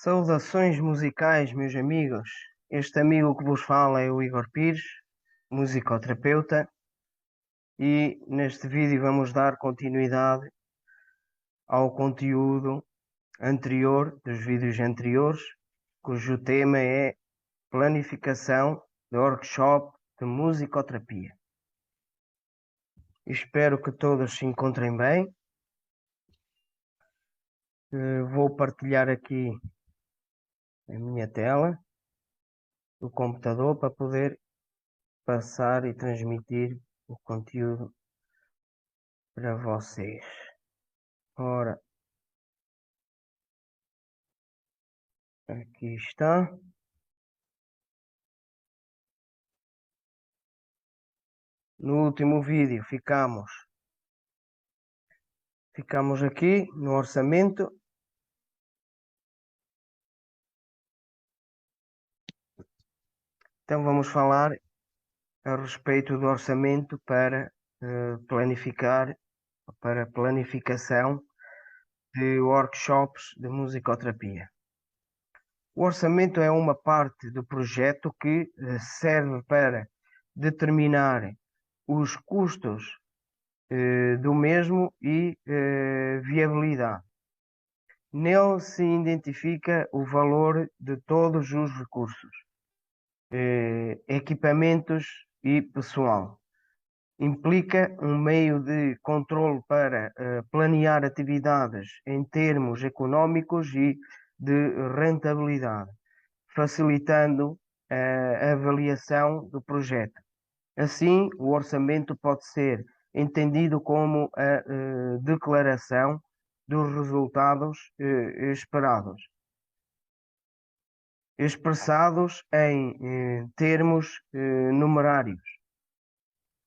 Saudações musicais, meus amigos. Este amigo que vos fala é o Igor Pires, musicoterapeuta, e neste vídeo vamos dar continuidade ao conteúdo anterior, dos vídeos anteriores, cujo tema é planificação de workshop de musicoterapia. Espero que todos se encontrem bem. Vou partilhar aqui a minha tela do computador para poder passar e transmitir o conteúdo para vocês. Ora, aqui está. No último vídeo ficamos aqui no orçamento. Então vamos falar a respeito do orçamento para planificação de workshops de musicoterapia. O orçamento é uma parte do projeto que serve para determinar os custos do mesmo e viabilidade. Nele se identifica o valor de todos os recursos, equipamentos e pessoal. Implica um meio de controle para planear atividades em termos económicos e de rentabilidade, facilitando a avaliação do projeto. Assim, o orçamento pode ser entendido como a declaração dos resultados esperados, expressados em termos numerários.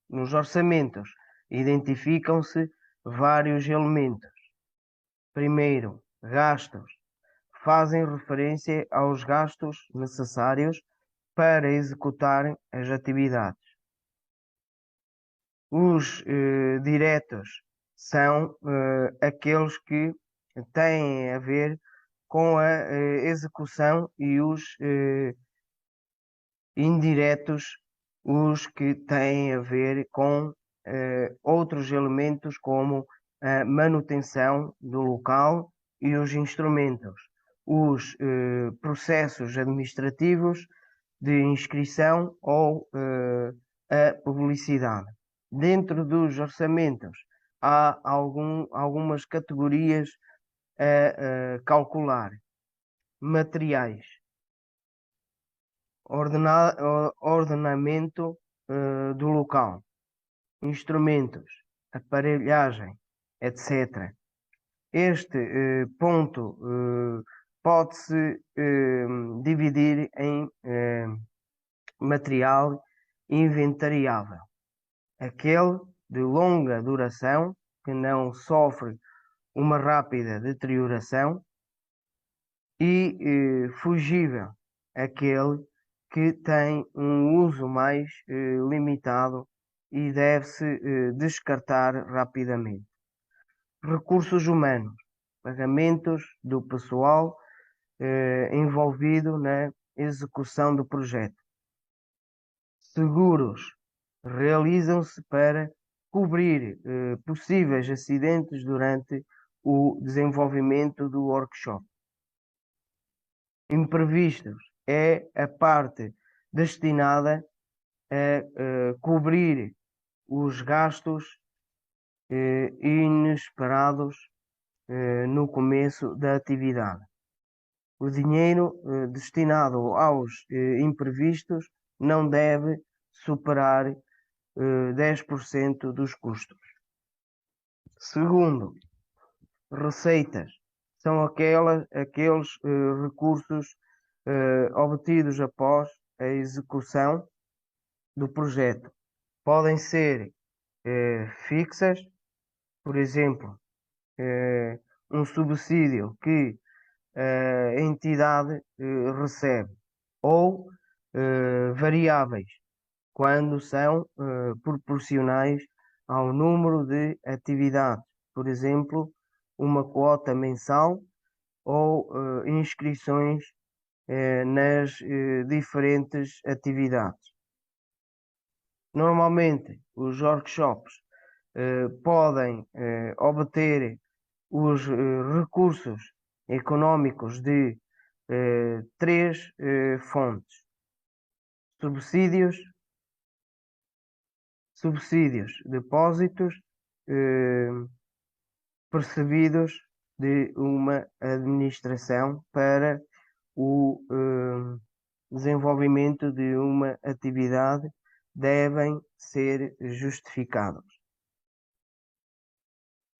Nos orçamentos identificam-se vários elementos. Primeiro, gastos. Fazem referência aos gastos necessários para executar as atividades. Os diretos são aqueles que têm a ver com a execução, e os indiretos, os que têm a ver com outros elementos como a manutenção do local e os instrumentos, os processos administrativos de inscrição ou a publicidade. Dentro dos orçamentos há algumas categorias a calcular. Materiais, ordenamento do local, instrumentos, aparelhagem, etc. Este ponto pode-se dividir em material inventariável, aquele de longa duração que não sofre uma rápida deterioração, e fugível, aquele que tem um uso mais limitado e deve-se descartar rapidamente. Recursos humanos, pagamentos do pessoal envolvido na execução do projeto. Seguros, realizam-se para cobrir possíveis acidentes durante o desenvolvimento do workshop. Imprevistos é a parte destinada a cobrir os gastos inesperados no começo da atividade. O dinheiro destinado aos imprevistos não deve superar 10% dos custos. Segundo, receitas são aqueles recursos obtidos após a execução do projeto. Podem ser fixas, por exemplo, um subsídio que a entidade recebe, ou variáveis, quando são proporcionais ao número de atividades. Por exemplo, uma quota mensal ou inscrições nas diferentes atividades. Normalmente, os workshops podem obter os recursos económicos de três fontes: subsídios, depósitos eh, percebidos de uma administração para o desenvolvimento de uma atividade devem ser justificados.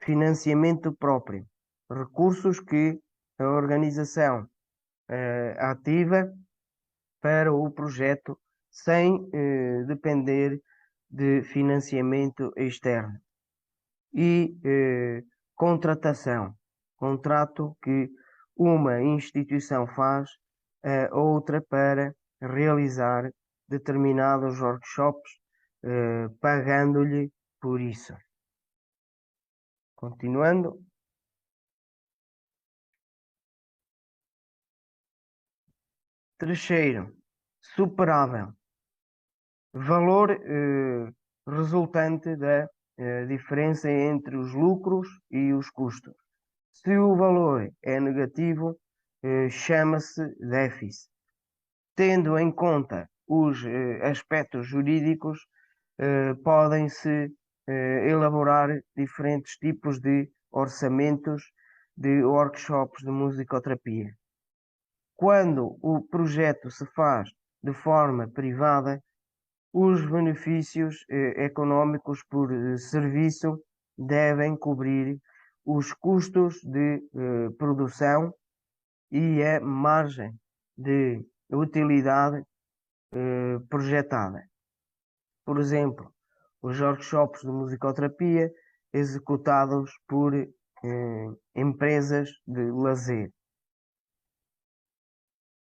Financiamento próprio, recursos que a organização ativa para o projeto sem depender de financiamento externo. E contratação, contrato que uma instituição faz a outra para realizar determinados workshops, pagando-lhe por isso. Continuando. Terceiro, superável. Valor resultante da diferença entre os lucros e os custos. Se o valor é negativo, chama-se déficit. Tendo em conta os aspectos jurídicos, podem-se elaborar diferentes tipos de orçamentos de workshops de musicoterapia. Quando o projeto se faz de forma privada, os benefícios económicos por serviço devem cobrir os custos de produção e a margem de utilidade projetada. Por exemplo, os workshops de musicoterapia executados por empresas de lazer.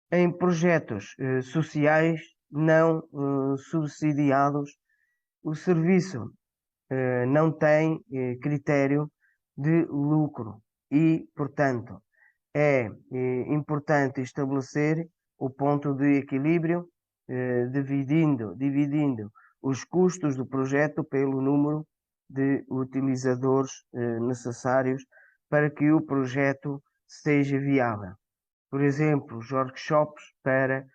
Em projetos sociais não subsidiados, o serviço não tem critério de lucro e, portanto, é importante estabelecer o ponto de equilíbrio, dividindo os custos do projeto pelo número de utilizadores necessários para que o projeto seja viável. Por exemplo, os workshops para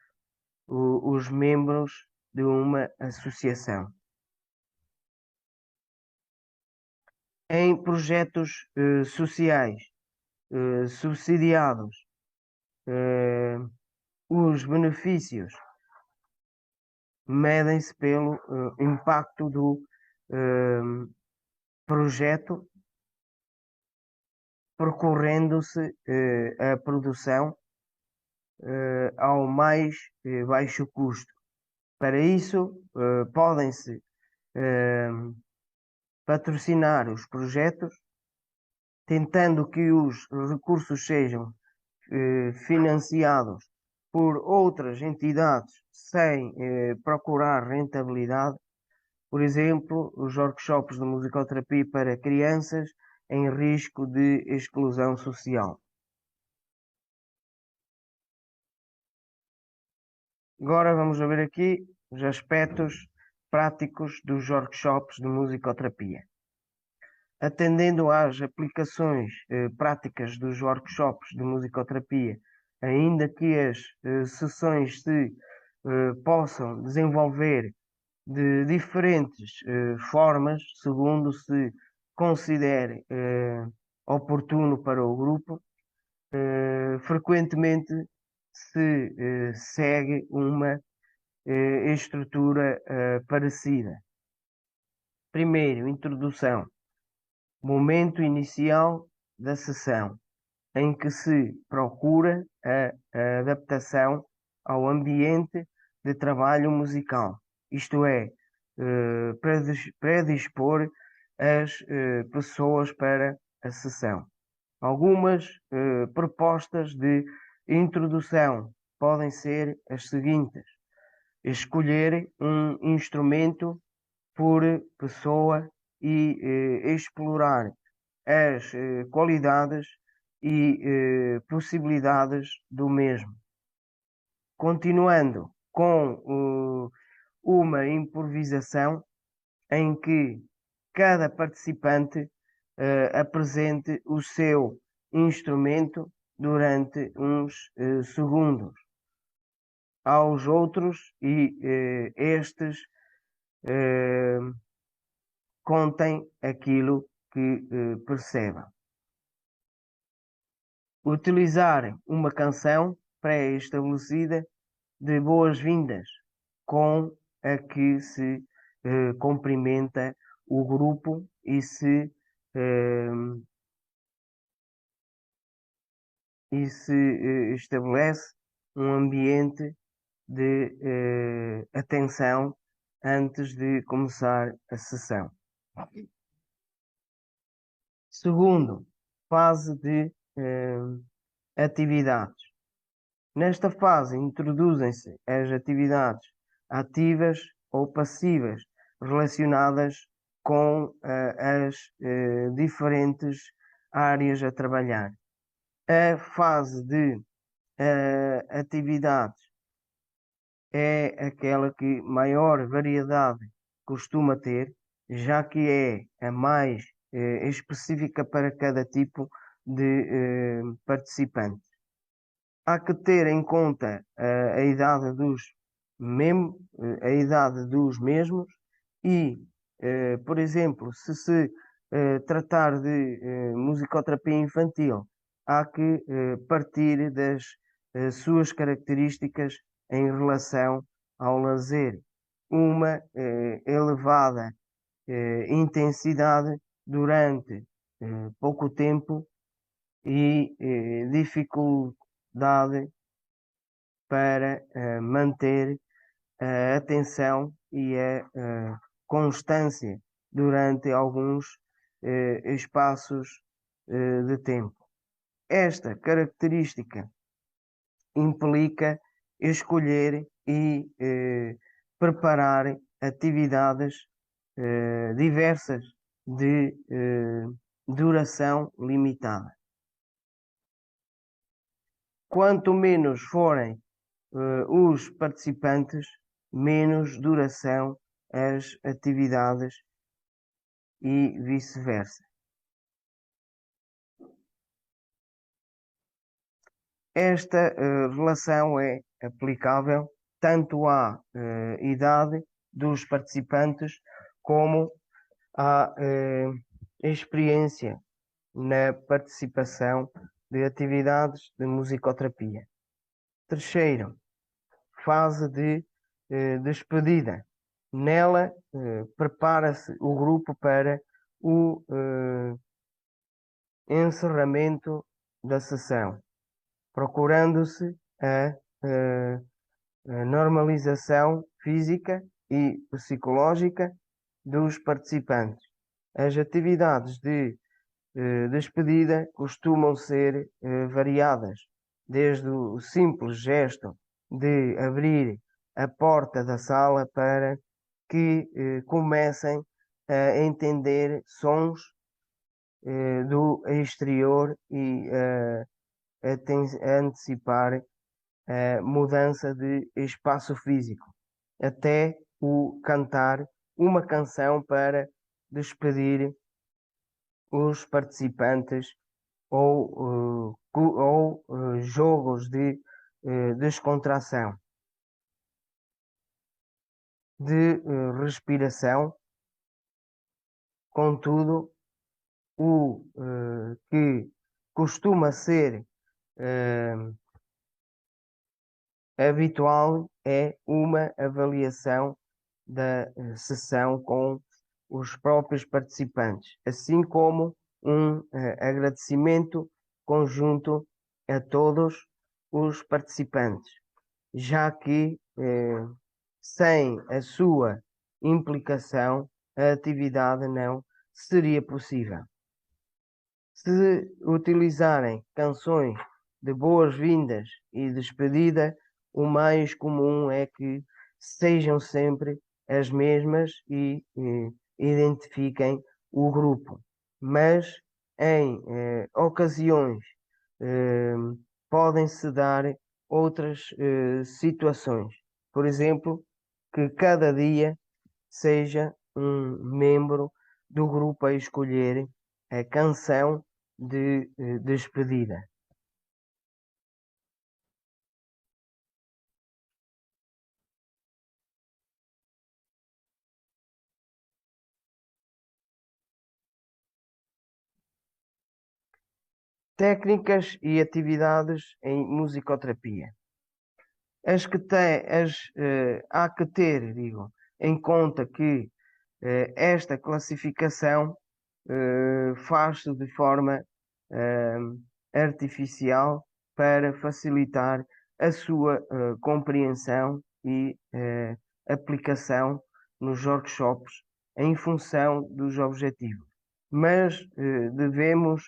os membros de uma associação. Em projetos sociais subsidiados, os benefícios medem-se pelo impacto do projeto, percorrendo-se a produção ao mais baixo custo. Para isso, podem-se patrocinar os projetos, tentando que os recursos sejam financiados por outras entidades sem procurar rentabilidade. Por exemplo, os workshops de musicoterapia para crianças em risco de exclusão social. Agora vamos ver aqui os aspectos práticos dos workshops de musicoterapia. Atendendo às aplicações práticas dos workshops de musicoterapia, ainda que as sessões se possam desenvolver de diferentes formas, segundo se considere oportuno para o grupo, frequentemente se segue uma estrutura parecida. Primeiro, introdução. Momento inicial da sessão, em que se procura a adaptação ao ambiente de trabalho musical, isto é, predispor as pessoas para a sessão. Algumas propostas de introdução podem ser as seguintes: escolher um instrumento por pessoa e explorar as qualidades e possibilidades do mesmo, continuando com uma improvisação em que cada participante apresente o seu instrumento durante uns segundos aos outros e estes eh, contem aquilo que percebam. Utilizar uma canção pré-estabelecida de boas-vindas com a que se cumprimenta o grupo eh, e se estabelece um ambiente de atenção antes de começar a sessão. Segundo, fase de atividades. Nesta fase introduzem-se as atividades ativas ou passivas relacionadas com as diferentes áreas a trabalhar. A fase de atividades é aquela que maior variedade costuma ter, já que é a mais específica para cada tipo de participante. Há que ter em conta a idade a idade dos mesmos e, por exemplo, se tratar de musicoterapia infantil, há que partir das suas características em relação ao lazer. Uma elevada intensidade durante pouco tempo e dificuldade para manter a atenção e a constância durante alguns espaços de tempo. Esta característica implica escolher e preparar atividades diversas de duração limitada. Quanto menos forem os participantes, menos duração as atividades e vice-versa. Esta relação é aplicável tanto à idade dos participantes como à experiência na participação de atividades de musicoterapia. Terceiro, fase de despedida. Nela, prepara-se o grupo para o encerramento da sessão, procurando-se a normalização física e psicológica dos participantes. As atividades de despedida costumam ser variadas, desde o simples gesto de abrir a porta da sala para que comecem a entender sons do exterior e a antecipar a mudança de espaço físico, até o cantar uma canção para despedir os participantes ou jogos de descontração, de respiração. Contudo, o que costuma ser habitual é uma avaliação da sessão com os próprios participantes, assim como um agradecimento conjunto a todos os participantes, já que sem a sua implicação a atividade não seria possível. Se utilizarem canções de boas-vindas e despedida, o mais comum é que sejam sempre as mesmas e identifiquem o grupo. Mas em ocasiões podem-se dar outras situações. Por exemplo, que cada dia seja um membro do grupo a escolher a canção de despedida. Técnicas e atividades em musicoterapia. Há que ter, digo, em conta que esta classificação faz-se de forma eh, artificial para facilitar a sua compreensão e aplicação nos workshops em função dos objetivos. Mas devemos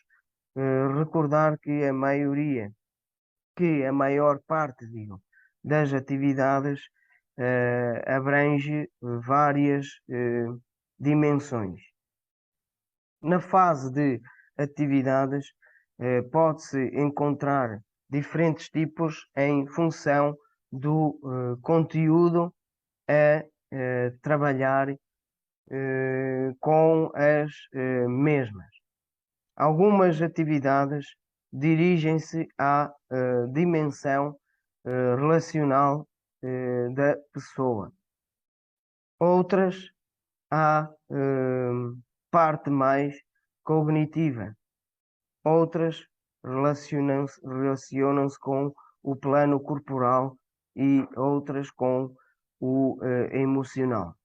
recordar que a maior parte, digo, das atividades abrange várias dimensões. Na fase de atividades, pode-se encontrar diferentes tipos em função do conteúdo a trabalhar com as mesmas. Algumas atividades dirigem-se à dimensão relacional da pessoa. Outras à parte mais cognitiva. Outras relacionam-se com o plano corporal e outras com o emocional.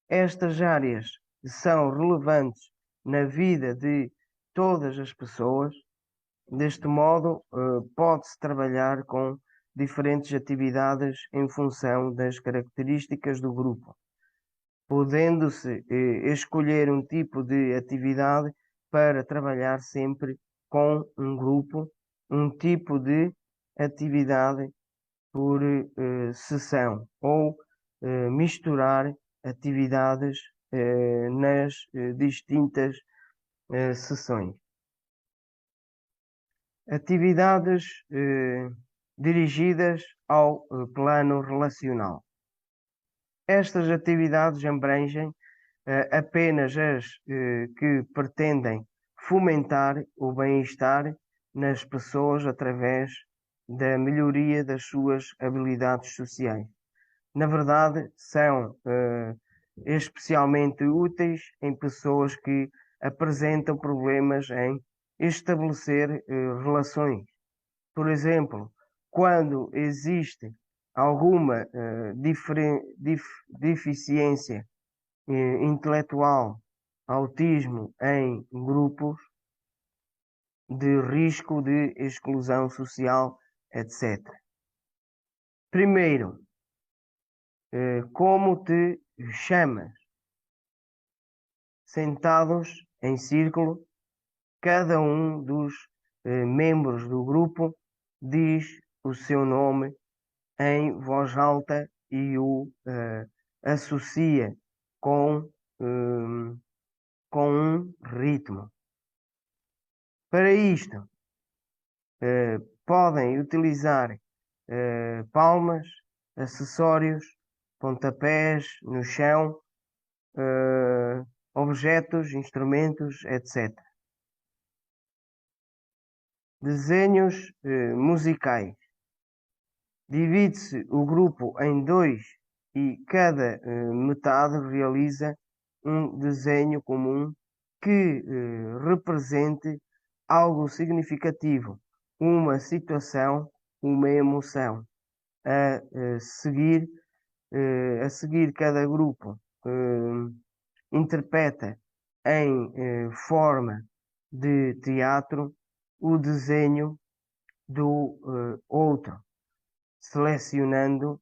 Estas áreas são relevantes na vida de todas as pessoas. Deste modo, pode-se trabalhar com diferentes atividades em função das características do grupo, podendo-se escolher um tipo de atividade para trabalhar sempre com um grupo, um tipo de atividade por sessão, ou misturar atividades nas distintas sessões. Atividades dirigidas ao plano relacional. Estas atividades abrangem apenas as que pretendem fomentar o bem-estar nas pessoas através da melhoria das suas habilidades sociais. Na verdade, são especialmente úteis em pessoas que apresentam problemas em estabelecer relações. Por exemplo, quando existe alguma deficiência intelectual, autismo em grupos de risco de exclusão social, etc. Primeiro, como te chamas? Sentados em círculo, cada um dos membros do grupo diz o seu nome em voz alta e o associa com, com um ritmo. Para isto, podem utilizar palmas, acessórios, pontapés no chão, objetos, instrumentos, etc. Desenhos musicais. Divide-se o grupo em dois e cada metade realiza um desenho comum que represente algo significativo, uma situação, uma emoção. Seguir, a seguir, cada grupo interpreta em forma de teatro o desenho do outro, selecionando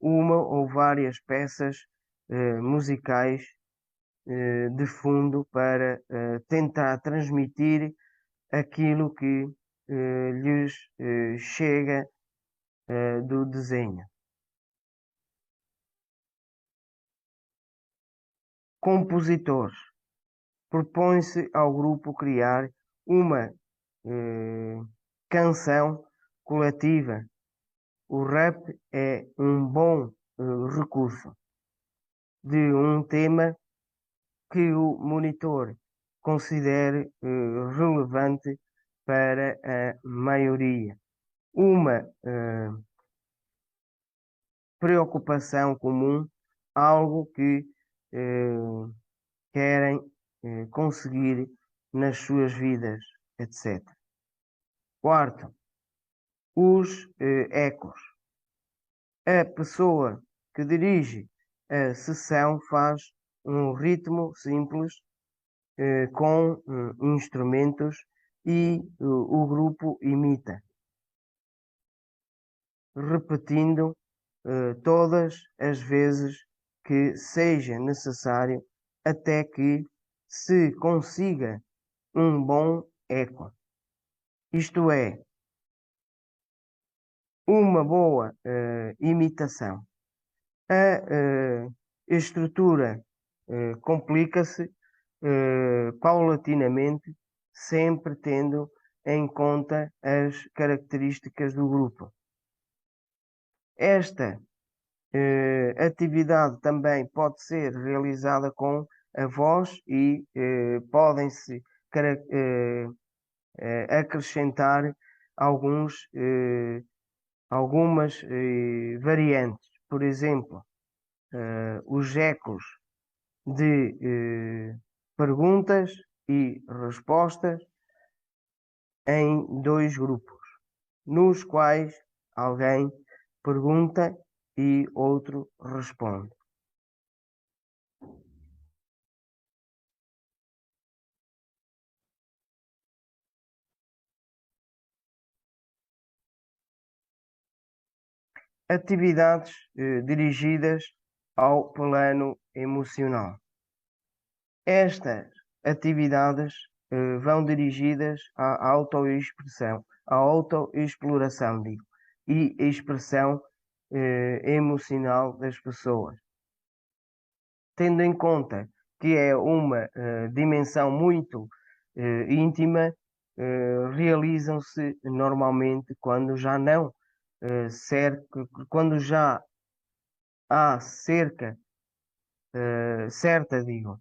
uma ou várias peças musicais de fundo para tentar transmitir aquilo que lhes chega do desenho. Compositores. Propõe-se ao grupo criar uma canção coletiva. O rap é um bom recurso de um tema que o monitor considere relevante para a maioria. Uma preocupação comum, algo que eh, querem conseguir nas suas vidas, etc. Quarto, os ecos. A pessoa que dirige a sessão faz um ritmo simples com instrumentos e o grupo imita, repetindo todas as vezes que seja necessário até que se consiga um bom eco. Isto é, uma boa imitação. A estrutura complica-se paulatinamente, sempre tendo em conta as características do grupo. Esta atividade também pode ser realizada com a voz e podem-se acrescentar alguns, algumas variantes. Por exemplo, os ecos de perguntas e respostas em dois grupos, nos quais alguém pergunta e outro responde. Atividades dirigidas ao plano emocional. Estas atividades vão dirigidas à autoexpressão, à autoexploração, digo, e expressão emocional das pessoas. Tendo em conta que é uma dimensão muito íntima, realizam-se normalmente quando já não quando já há certa, digo,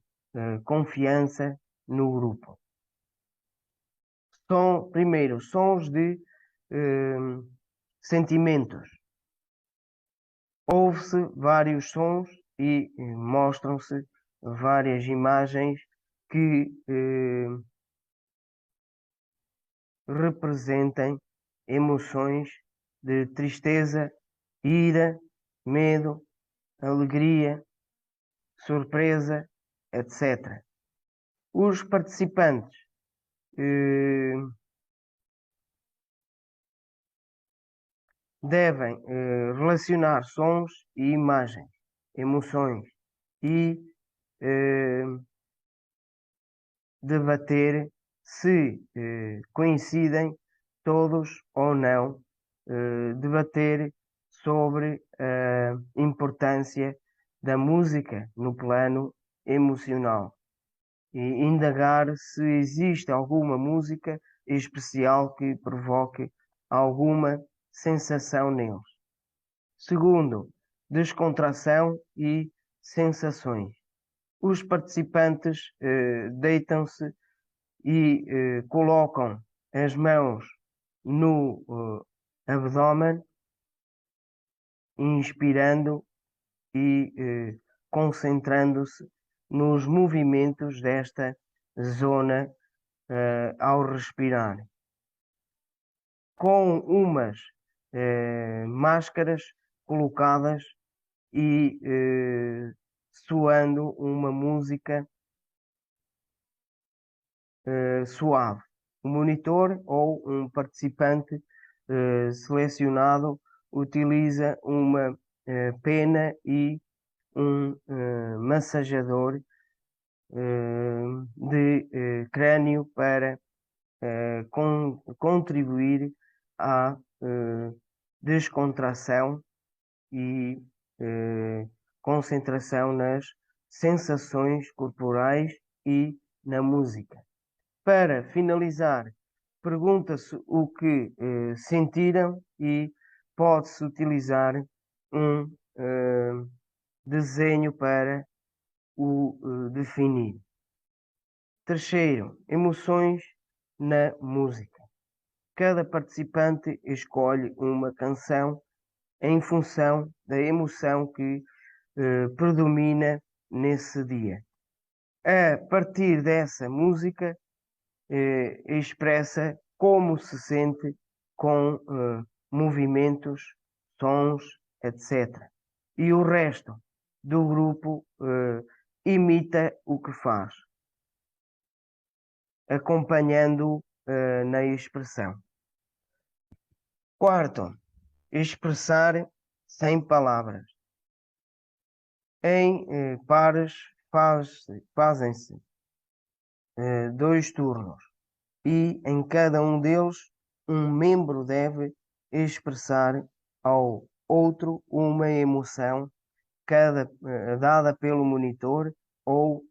confiança no grupo. Primeiro, sons de sentimentos. Ouve-se vários sons e mostram-se várias imagens que representem emoções de tristeza, ira, medo, alegria, surpresa, etc. Os participantes devem relacionar sons e imagens, emoções e debater se coincidem todos ou não, debater sobre a importância da música no plano emocional e indagar se existe alguma música especial que provoque alguma sensação neles. Segundo, descontração e sensações. Os participantes deitam-se e colocam as mãos no abdômen, inspirando e concentrando-se nos movimentos desta zona ao respirar. Com umas máscaras colocadas e soando uma música suave. O monitor ou um participante selecionado utiliza uma pena e um massageador de crânio para contribuir à descontração e concentração nas sensações corporais e na música. Para finalizar pergunta-se o que sentiram e pode-se utilizar um desenho para o definir. Terceiro, emoções na música. Cada participante escolhe uma canção em função da emoção que predomina nesse dia. A partir dessa música, expressa como se sente com movimentos, sons, etc. E o resto do grupo imita o que faz, acompanhando na expressão. Quarto, expressar sem palavras. Em pares fazem-se dois turnos e em cada um deles um membro deve expressar ao outro uma emoção dada pelo monitor ou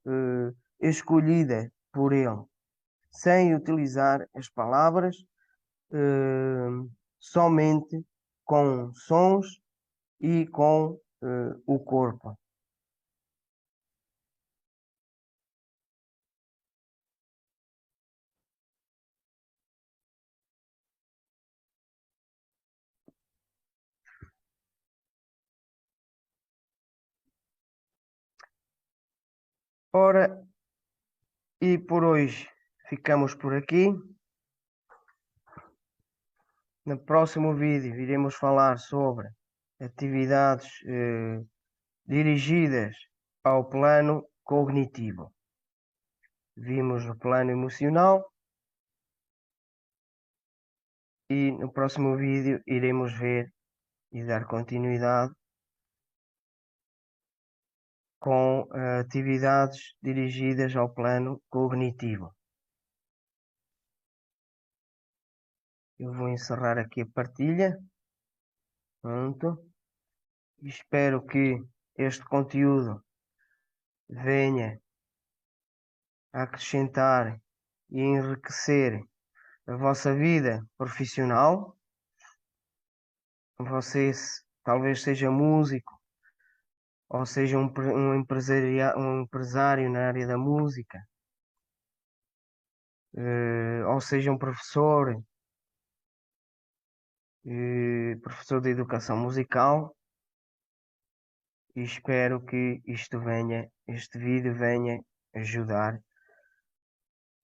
escolhida por ele, sem utilizar as palavras, somente com sons e com o corpo. Ora, e por hoje ficamos por aqui. No próximo vídeo iremos falar sobre atividades dirigidas ao plano cognitivo. Vimos no plano emocional e no próximo vídeo iremos ver e dar continuidade com atividades dirigidas ao plano cognitivo. Eu vou encerrar aqui a partilha. Pronto. Espero que este conteúdo venha a acrescentar e enriquecer a vossa vida profissional. Você talvez seja músico ou seja um empresário na área da música, ou seja um professor, professor de educação musical. E espero que este vídeo venha ajudar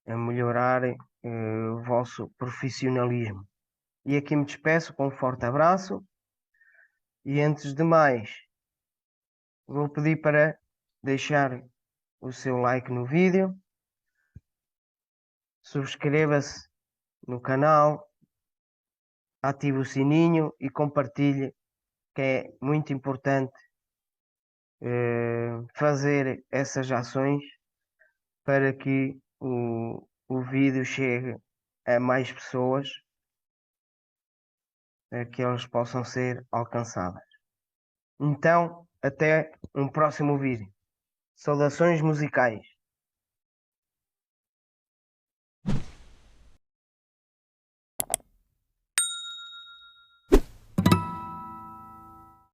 a melhorar o vosso profissionalismo. E aqui me despeço com um forte abraço. E antes de mais, vou pedir para deixar o seu like no vídeo, subscreva-se no canal, ative o sininho e compartilhe, que é muito importante fazer essas ações para que o vídeo chegue a mais pessoas, que elas possam ser alcançadas. Então, até um próximo vídeo. Saudações musicais.